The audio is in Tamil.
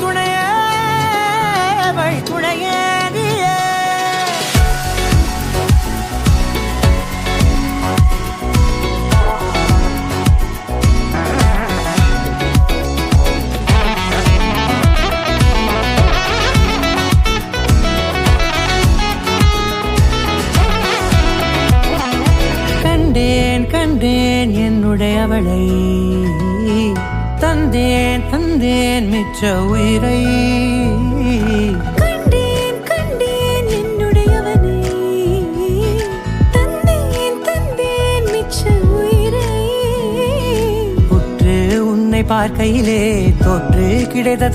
துணையே வழி துணையே நீயே. கண்டேன் கண்டேன் என்னுடையவளை, தந்தேன் தந்தேன் மிச்ச உயிரை. கண்டேன் கண்டேன் என்னுடையவனை, தந்தேன் தந்தேன் மிச்ச உயிரை. உற்று உன்னை பார்க்கையிலே தோற்று கிடைத்த